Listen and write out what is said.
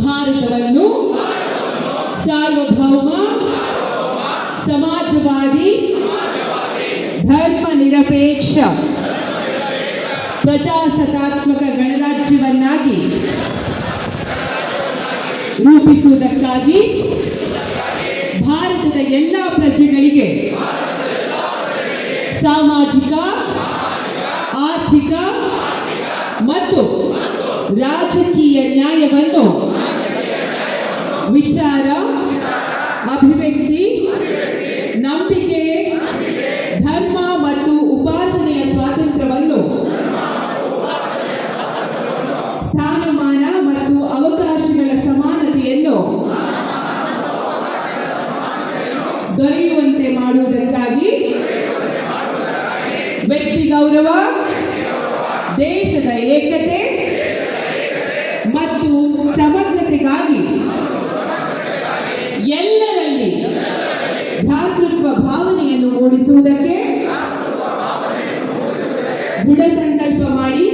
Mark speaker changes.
Speaker 1: ಭಾರತವನ್ನು ಸಾರ್ವಭೌಮ ಸಮಾಜವಾದಿ ಧರ್ಮ ನಿರಪೇಕ್ಷ ಪ್ರಜಾಸತ್ತಾತ್ಮಕ ಗಣರಾಜ್ಯವನ್ನಾಗಿ ರೂಪಿಸುವುದಕ್ಕಾಗಿ ಭಾರತದ ಎಲ್ಲ ಪ್ರಜೆಗಳಿಗೆ ಸಾಮಾಜಿಕ, ಆರ್ಥಿಕ ಮತ್ತು ರಾಜಕೀಯ ನ್ಯಾಯವನ್ನು ವಿಚಾರ, ಅಭಿವ್ಯಕ್ತಿ, ನಂಬಿಕೆ, ಧರ್ಮ ಮತ್ತು ಉಪಾಸನೆಯ ಸ್ವಾತಂತ್ರ್ಯವನ್ನು, ಸ್ಥಾನಮಾನ ಮತ್ತು ಅವಕಾಶಗಳ ಸಮಾನತೆಯನ್ನು ದೊರೆಯುವಂತೆ ಮಾಡುವುದಕ್ಕಾಗಿ ವ್ಯಕ್ತಿ ಗೌರವ, ದೇಶದ ಏಕತೆ ಮತ್ತು ಸಮಗ್ರತೆಗಾಗಿ ಎಲ್ಲರಲ್ಲಿ ಭ್ರಾತೃತ್ವ ಭಾವನೆಯನ್ನು ಮೂಡಿಸುವುದಕ್ಕೆ ದೃಢ ಸಂಕಲ್ಪ ಮಾಡಿ